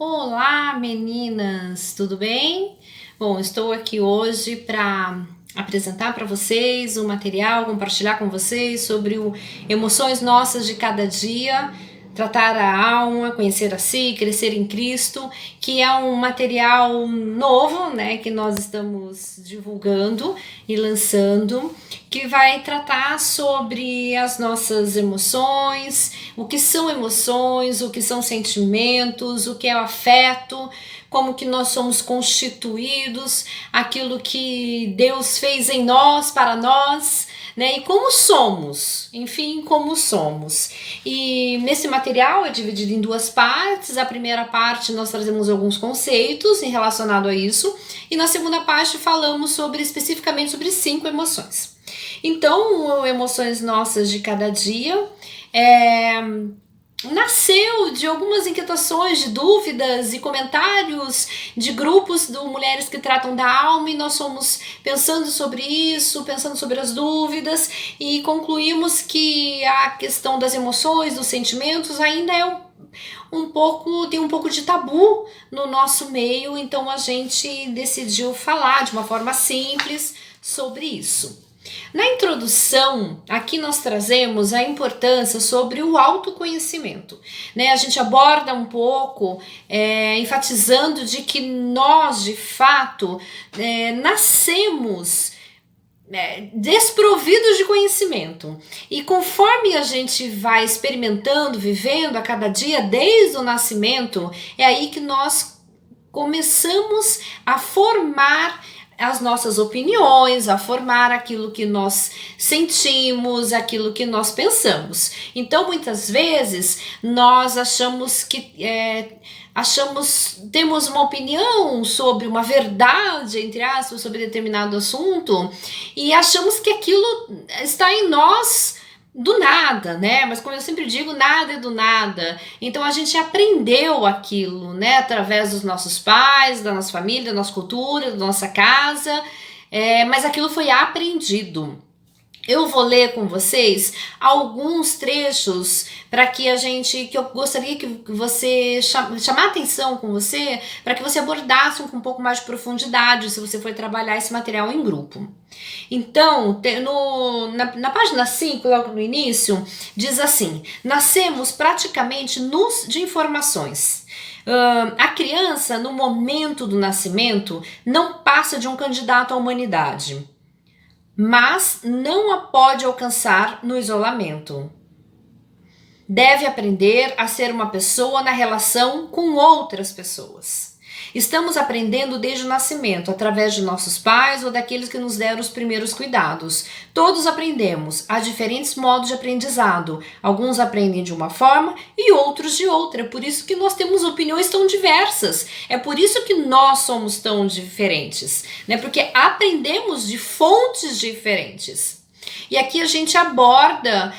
Olá, meninas, tudo bem? Bom, estou aqui hoje para apresentar para vocês um material, compartilhar com vocês sobre o emoções nossas de cada dia, tratar a alma, conhecer a si, crescer em Cristo, que é um material novo, né, que nós estamos divulgando e lançando, que vai tratar sobre as nossas emoções, o que são sentimentos, o que é o afeto, como que nós somos constituídos, aquilo que Deus fez em nós, para nós, né? E como somos, enfim, como somos. E nesse material é dividido em duas partes. A primeira parte nós trazemos alguns conceitos em relacionado a isso, e na segunda parte falamos especificamente sobre 5 emoções. Então, emoções nossas de cada dia nasceu de algumas inquietações, de dúvidas e comentários de grupos de mulheres que tratam da alma, e nós fomos pensando sobre isso, pensando sobre as dúvidas, e concluímos que a questão das emoções, dos sentimentos ainda tem um pouco de tabu no nosso meio, então a gente decidiu falar de uma forma simples sobre isso. Na introdução, aqui nós trazemos a importância sobre o autoconhecimento, né? A gente aborda um pouco, enfatizando de que nós, de fato, nascemos desprovidos de conhecimento, e conforme a gente vai experimentando, vivendo a cada dia, desde o nascimento, é aí que nós começamos a formar as nossas opiniões, a formar aquilo que nós sentimos, aquilo que nós pensamos. Então, muitas vezes, nós temos uma opinião sobre uma verdade, entre aspas, sobre determinado assunto, e achamos que aquilo está em nós do nada, né? Mas como eu sempre digo, nada é do nada. Então a gente aprendeu aquilo, né? Através dos nossos pais, da nossa família, da nossa cultura, da nossa casa, mas aquilo foi aprendido. Eu vou ler com vocês alguns trechos que eu gostaria que você chamar atenção com você, para que você abordasse com um pouco mais de profundidade se você for trabalhar esse material em grupo. Então, na página 5, logo no início, diz assim: nascemos praticamente nus de informações. A criança, no momento do nascimento, não passa de um candidato à humanidade, mas não a pode alcançar no isolamento. Deve aprender a ser uma pessoa na relação com outras pessoas. Estamos aprendendo desde o nascimento, através de nossos pais ou daqueles que nos deram os primeiros cuidados. Todos aprendemos, há diferentes modos de aprendizado. Alguns aprendem de uma forma e outros de outra. É por isso que nós temos opiniões tão diversas. É por isso que nós somos tão diferentes, né? Porque aprendemos de fontes diferentes. E aqui a gente aborda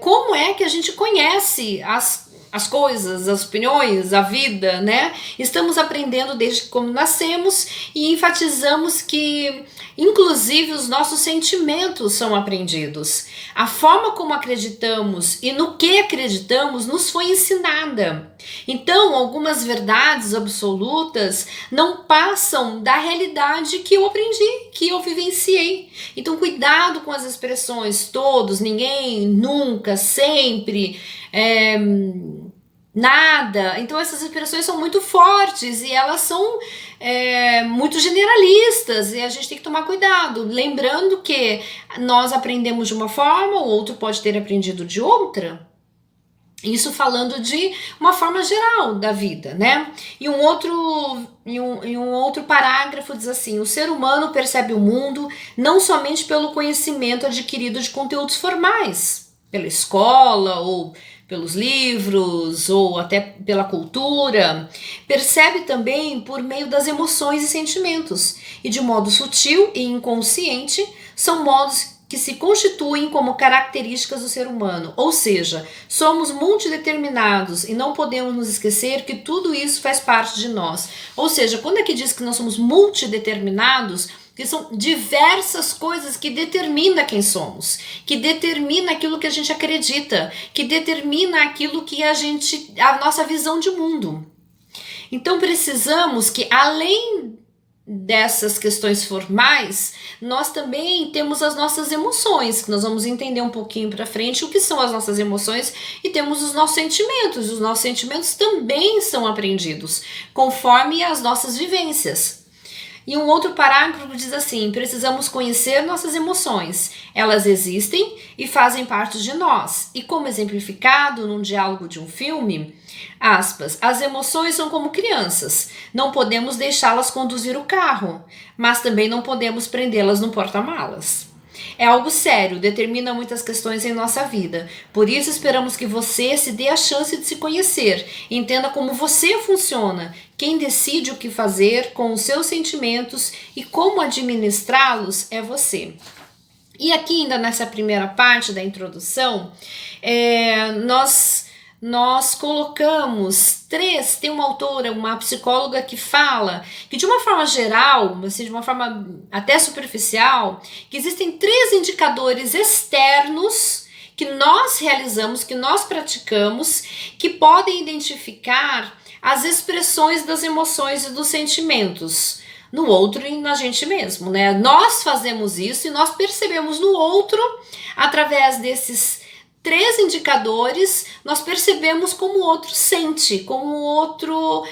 como é que a gente conhece as coisas, as opiniões, a vida, né? Estamos aprendendo desde como nascemos, e enfatizamos que, inclusive, os nossos sentimentos são aprendidos. A forma como acreditamos e no que acreditamos nos foi ensinada. Então, algumas verdades absolutas não passam da realidade que eu aprendi, que eu vivenciei. Então, cuidado com as expressões todos, ninguém, nunca, sempre, nada. Então essas expressões são muito fortes e elas são muito generalistas, e a gente tem que tomar cuidado, lembrando que nós aprendemos de uma forma, o outro pode ter aprendido de outra. Isso falando de uma forma geral da vida, né? E um outro parágrafo diz assim: o ser humano percebe o mundo não somente pelo conhecimento adquirido de conteúdos formais, pela escola ou pelos livros ou até pela cultura, percebe também por meio das emoções e sentimentos, e de modo sutil e inconsciente são modos que se constituem como características do ser humano. Ou seja, somos multideterminados e não podemos nos esquecer que tudo isso faz parte de nós. Ou seja, quando aqui diz que nós somos multideterminados, que são diversas coisas que determinam quem somos, que determina aquilo que a gente acredita, que determina aquilo que a nossa visão de mundo. Então precisamos que, além dessas questões formais, nós também temos as nossas emoções, que nós vamos entender um pouquinho para frente o que são as nossas emoções, e temos os nossos sentimentos. Os nossos sentimentos também são aprendidos conforme as nossas vivências. E um outro parágrafo diz assim: precisamos conhecer nossas emoções. Elas existem e fazem parte de nós. E como exemplificado num diálogo de um filme, aspas, as emoções são como crianças. Não podemos deixá-las conduzir o carro, mas também não podemos prendê-las no porta-malas. É algo sério, determina muitas questões em nossa vida. Por isso esperamos que você se dê a chance de se conhecer, entenda como você funciona, quem decide o que fazer com os seus sentimentos e como administrá-los é você. E aqui ainda nessa primeira parte da introdução, nós colocamos tem uma autora, uma psicóloga que fala que de uma forma geral, assim, de uma forma até superficial, que existem 3 indicadores externos que nós realizamos, que nós praticamos, que podem identificar as expressões das emoções e dos sentimentos no outro e na gente mesmo, né? Nós fazemos isso e nós percebemos no outro, através desses 3 indicadores, nós percebemos como o outro sente, como o outro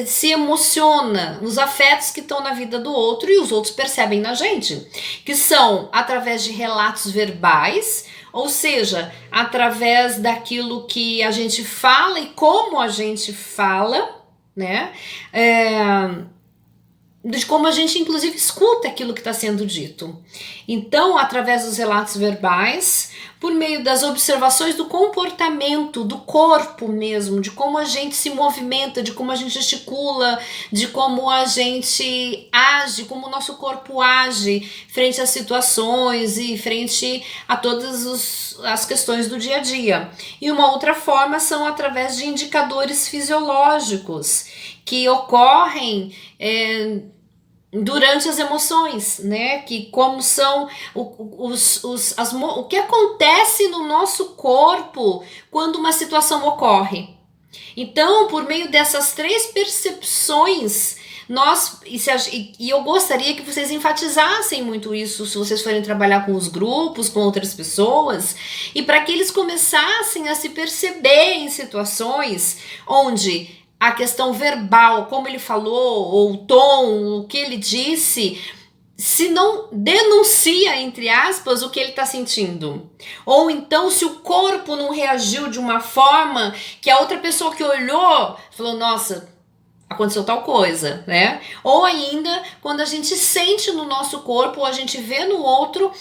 se emociona, os afetos que estão na vida do outro e os outros percebem na gente, que são através de relatos verbais, ou seja, através daquilo que a gente fala e como a gente fala, né? De como a gente inclusive escuta aquilo que está sendo dito. Então, através dos relatos verbais, por meio das observações do comportamento, do corpo mesmo, de como a gente se movimenta, de como a gente gesticula, de como a gente age, como o nosso corpo age frente às situações e frente a todas as questões do dia a dia. E uma outra forma são através de indicadores fisiológicos que ocorrem durante as emoções, né? Que como são o que acontece no nosso corpo quando uma situação ocorre. Então, por meio dessas 3 percepções, e eu gostaria que vocês enfatizassem muito isso se vocês forem trabalhar com os grupos, com outras pessoas, e para que eles começassem a se perceber em situações onde a questão verbal, como ele falou, ou o tom, o que ele disse, se não denuncia, entre aspas, o que ele está sentindo. Ou então se o corpo não reagiu de uma forma que a outra pessoa que olhou falou, nossa, aconteceu tal coisa, né? Ou ainda quando a gente sente no nosso corpo, ou a gente vê no outro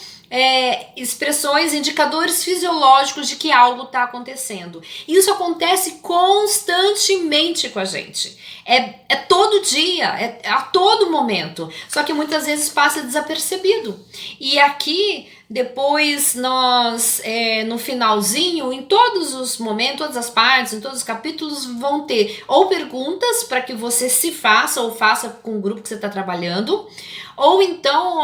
expressões, indicadores fisiológicos de que algo está acontecendo. Isso acontece constantemente com a gente. É todo dia, é a todo momento. Só que muitas vezes passa desapercebido. E aqui, depois, nós, no finalzinho, em todos os momentos, todas as partes, em todos os capítulos, vão ter ou perguntas para que você se faça ou faça com o grupo que você está trabalhando, ou então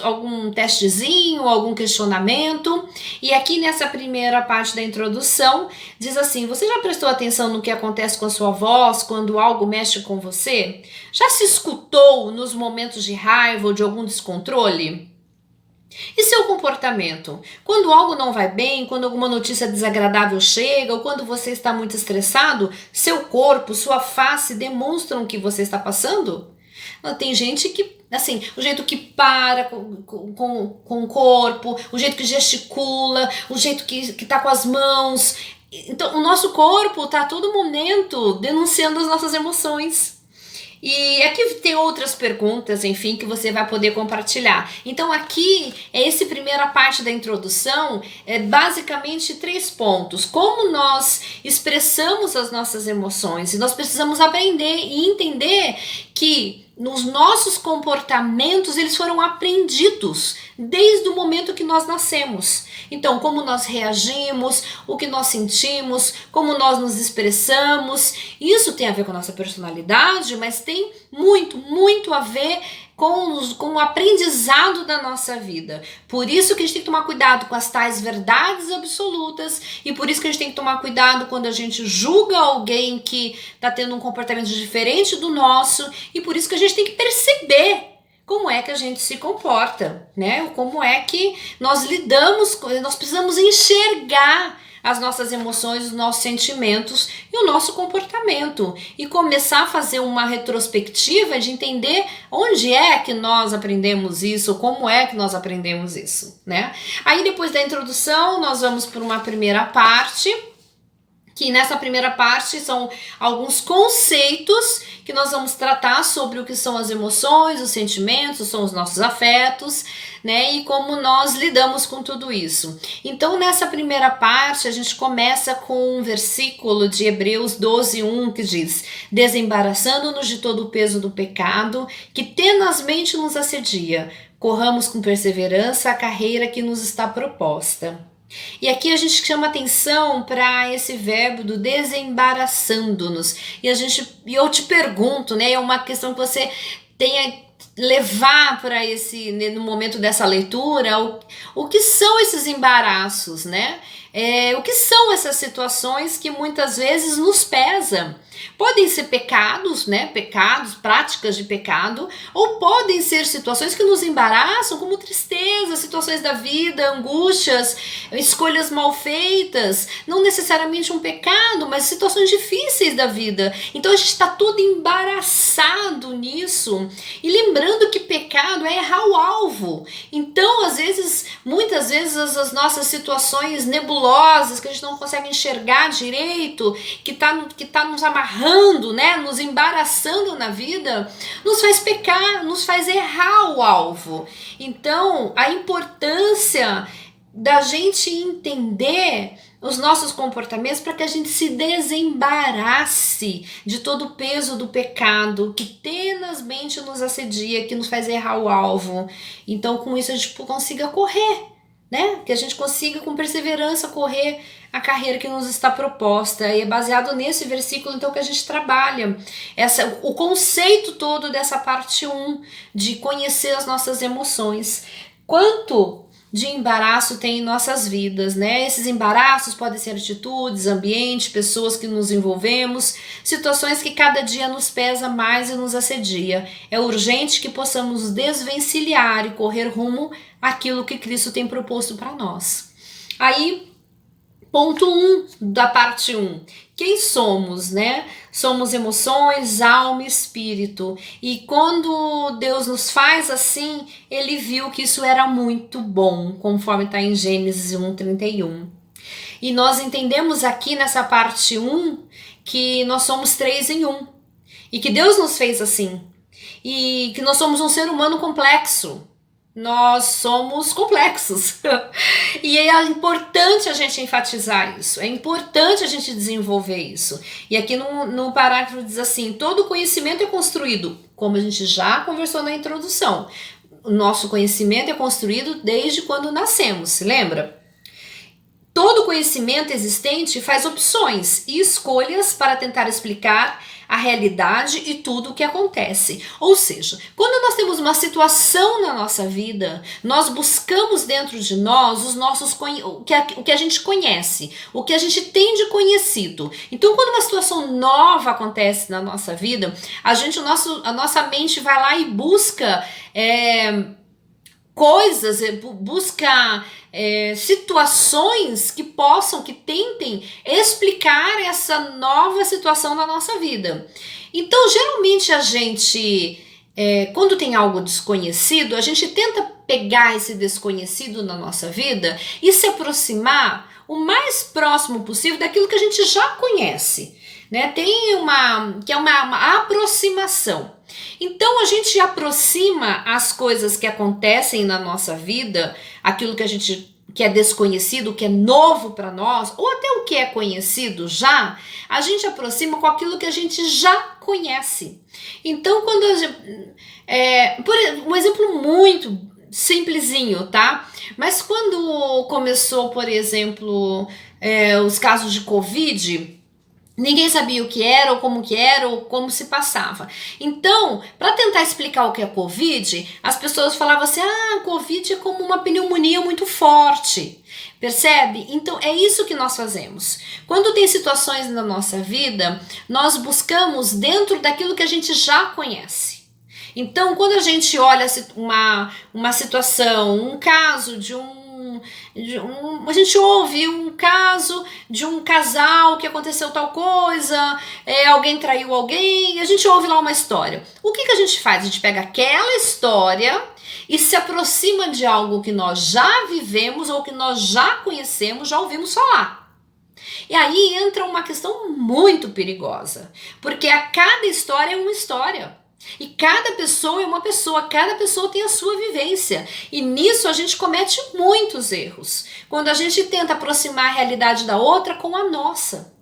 algum testezinho, algum questionamento. E aqui nessa primeira parte da introdução, diz assim: você já prestou atenção no que acontece com a sua voz quando algo mexe com você? Já se escutou nos momentos de raiva ou de algum descontrole? E seu comportamento? Quando algo não vai bem, quando alguma notícia desagradável chega, ou quando você está muito estressado, seu corpo, sua face demonstram o que você está passando? Tem gente que, assim, o jeito que para com o corpo, o jeito que gesticula, o jeito que tá com as mãos. Então, o nosso corpo tá a todo momento denunciando as nossas emoções. E aqui tem outras perguntas, enfim, que você vai poder compartilhar. Então aqui, essa primeira parte da introdução, basicamente 3 pontos. Como nós expressamos as nossas emoções, e nós precisamos aprender e entender que nos nossos comportamentos eles foram aprendidos desde o momento que nós nascemos. Então, como nós reagimos, o que nós sentimos, como nós nos expressamos, isso tem a ver com a nossa personalidade, mas tem muito, muito a ver com o aprendizado da nossa vida. Por isso que a gente tem que tomar cuidado com as tais verdades absolutas, e por isso que a gente tem que tomar cuidado quando a gente julga alguém que está tendo um comportamento diferente do nosso, e por isso que a gente tem que perceber como é que a gente se comporta, né? Como é que nós lidamos, nós precisamos enxergar as nossas emoções, os nossos sentimentos e o nosso comportamento, e começar a fazer uma retrospectiva de entender onde é que nós aprendemos isso, como é que nós aprendemos isso, né? Aí depois da introdução nós vamos para uma primeira parte, que nessa primeira parte são alguns conceitos que nós vamos tratar sobre o que são as emoções, os sentimentos, são os nossos afetos, né, e como nós lidamos com tudo isso. Então, nessa primeira parte, a gente começa com um versículo de Hebreus 12:1 que diz: desembaraçando-nos de todo o peso do pecado que tenazmente nos assedia, corramos com perseverança a carreira que nos está proposta. E aqui a gente chama atenção para esse verbo do desembaraçando-nos. E eu te pergunto, né, é uma questão que você tenha levar para esse, no momento dessa leitura, o que são esses embaraços, né? O que são essas situações que muitas vezes nos pesam? Podem ser pecados, né? Pecados, práticas de pecado, ou podem ser situações que nos embaraçam, como tristeza, situações da vida, angústias, escolhas mal feitas, não necessariamente um pecado, mas situações difíceis da vida. Então a gente está todo embaraçado nisso, e lembrando que pecado é errar o alvo. Então, muitas vezes as nossas situações nebulosas, que a gente não consegue enxergar direito, que tá nos amarrando, né, nos embaraçando na vida, nos faz pecar, nos faz errar o alvo. Então, a importância da gente entender os nossos comportamentos para que a gente se desembarace de todo o peso do pecado que tenazmente nos assedia, que nos faz errar o alvo. Então, com isso a gente consiga correr, né? Que a gente consiga com perseverança correr a carreira que nos está proposta. E é baseado nesse versículo então que a gente trabalha o conceito todo dessa parte 1, de conhecer as nossas emoções. Quanto de embaraço tem em nossas vidas, né? Esses embaraços podem ser atitudes, ambiente, pessoas que nos envolvemos, situações que cada dia nos pesa mais e nos assedia. É urgente que possamos desvencilhar e correr rumo àquilo que Cristo tem proposto para nós. Aí, ponto 1 da parte 1. Quem somos, né? Somos emoções, alma e espírito. E quando Deus nos faz assim, Ele viu que isso era muito bom, conforme está em Gênesis 1:31. E nós entendemos aqui nessa parte 1 que nós somos 3 em 1. E que Deus nos fez assim. E que nós somos um ser humano complexo. Nós somos complexos. E é importante a gente enfatizar isso, é importante a gente desenvolver isso. E aqui no parágrafo diz assim: todo conhecimento é construído, como a gente já conversou na introdução, o nosso conhecimento é construído desde quando nascemos, se lembra? Todo conhecimento existente faz opções e escolhas para tentar explicar a realidade e tudo o que acontece. Ou seja, quando nós temos uma situação na nossa vida, nós buscamos dentro de nós o que a gente conhece, o que a gente tem de conhecido. Então, quando uma situação nova acontece na nossa vida, a nossa mente vai lá e busca coisas, busca situações que tentem explicar essa nova situação na nossa vida. Então, geralmente a gente, quando tem algo desconhecido, a gente tenta pegar esse desconhecido na nossa vida e se aproximar o mais próximo possível daquilo que a gente já conhece, né? Tem uma aproximação. Então a gente aproxima as coisas que acontecem na nossa vida, aquilo que é desconhecido, que é novo para nós, ou até o que é conhecido já, a gente aproxima com aquilo que a gente já conhece. Então, quando um exemplo muito simplesinho, tá? Mas quando começou, por exemplo, os casos de Covid, Ninguém sabia o que era ou como se passava. Então, para tentar explicar o que é Covid, as pessoas falavam assim: ah, Covid é como uma pneumonia muito forte. Percebe? Então, é isso que nós fazemos. Quando tem situações na nossa vida, nós buscamos dentro daquilo que a gente já conhece. Então, quando a gente olha uma situação, um caso a gente ouve um caso de um casal que aconteceu tal coisa, alguém traiu alguém, a gente ouve lá uma história. O que a gente faz? A gente pega aquela história e se aproxima de algo que nós já vivemos ou que nós já conhecemos, já ouvimos falar. E aí entra uma questão muito perigosa, porque a cada história é uma história. E cada pessoa é uma pessoa, cada pessoa tem a sua vivência. E nisso a gente comete muitos erros, quando a gente tenta aproximar a realidade da outra com a nossa.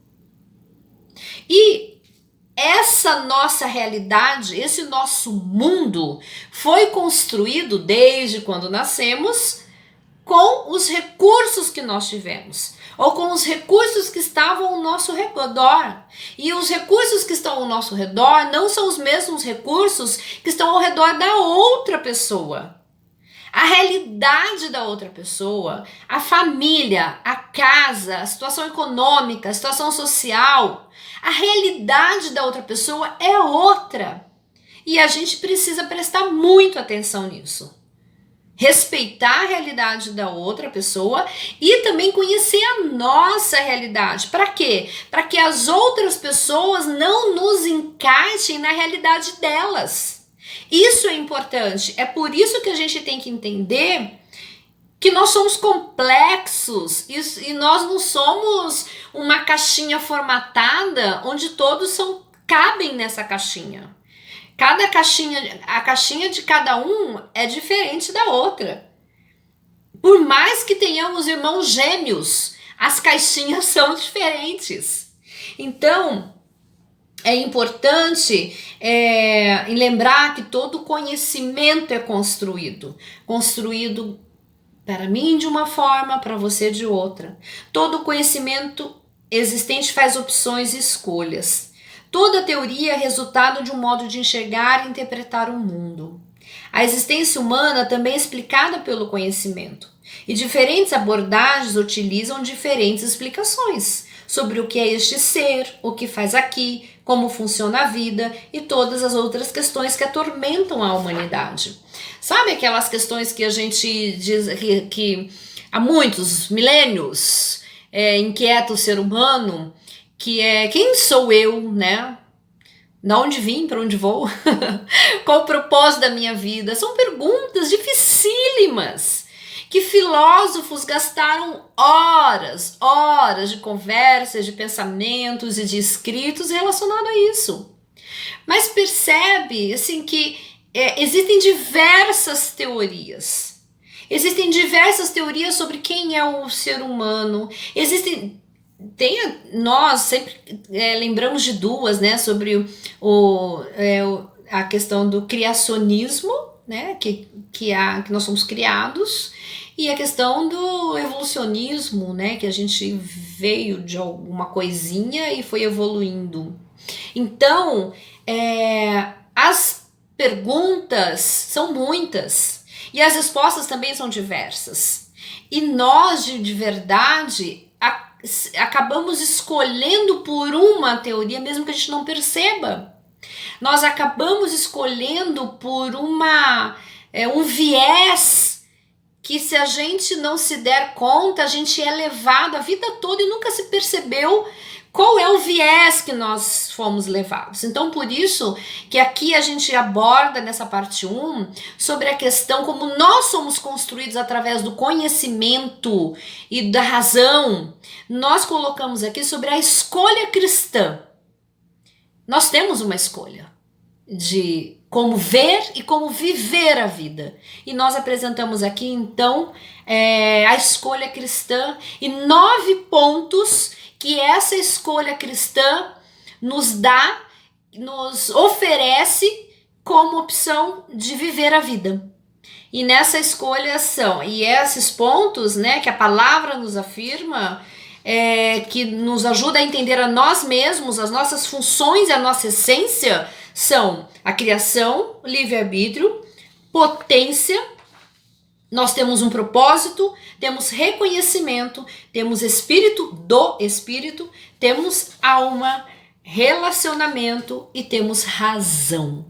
E essa nossa realidade, esse nosso mundo, foi construído desde quando nascemos com os recursos que nós tivemos, ou com os recursos que estavam ao nosso redor. E os recursos que estão ao nosso redor não são os mesmos recursos que estão ao redor da outra pessoa. A realidade da outra pessoa, a família, a casa, a situação econômica, a situação social, a realidade da outra pessoa é outra. E a gente precisa prestar muito atenção nisso. Respeitar a realidade da outra pessoa e também conhecer a nossa realidade. Para quê? Para que as outras pessoas não nos encaixem na realidade delas. Isso é importante. É por isso que a gente tem que entender que nós somos complexos e nós não somos uma caixinha formatada onde todos cabem nessa caixinha. Cada caixinha, a caixinha de cada um é diferente da outra. Por mais que tenhamos irmãos gêmeos, as caixinhas são diferentes. Então, é importante lembrar que todo conhecimento é construído para mim de uma forma, para você de outra. Todo conhecimento existente faz opções e escolhas. Toda teoria é resultado de um modo de enxergar e interpretar o mundo. A existência humana também é explicada pelo conhecimento, e diferentes abordagens utilizam diferentes explicações sobre o que é este ser, o que faz aqui, como funciona a vida e todas as outras questões que atormentam a humanidade. Sabe aquelas questões que a gente diz que há muitos milênios inquieta o ser humano? Que é quem sou eu, né? De onde vim, para onde vou? Qual o propósito da minha vida? São perguntas dificílimas que filósofos gastaram horas de conversas, de pensamentos e de escritos relacionados a isso. Mas percebe assim que existem diversas teorias. Existem diversas teorias sobre quem é o ser humano. Nós sempre lembramos de duas, né, sobre a questão do criacionismo, né, que nós somos criados, e a questão do evolucionismo, né, que a gente veio de alguma coisinha e foi evoluindo. Então, as perguntas são muitas e as respostas também são diversas. E nós, de verdade, acabamos escolhendo por uma teoria, mesmo que a gente não perceba. Nós acabamos escolhendo por um viés que, se a gente não se der conta, a gente é levado a vida toda e nunca se percebeu qual é o viés que nós fomos levados. Então, por isso que aqui a gente aborda nessa parte 1 sobre a questão como nós somos construídos através do conhecimento e da razão. Nós colocamos aqui sobre a escolha cristã. Nós temos uma escolha de como ver e como viver a vida. E nós apresentamos aqui, então, a escolha cristã e 9 pontos que essa escolha cristã nos oferece como opção de viver a vida. E nessa escolha e esses pontos, né, que a palavra nos afirma, que nos ajuda a entender a nós mesmos, as nossas funções e a nossa essência são a criação, livre-arbítrio, potência, nós temos um propósito, temos reconhecimento, temos espírito do espírito, temos alma, relacionamento e temos razão.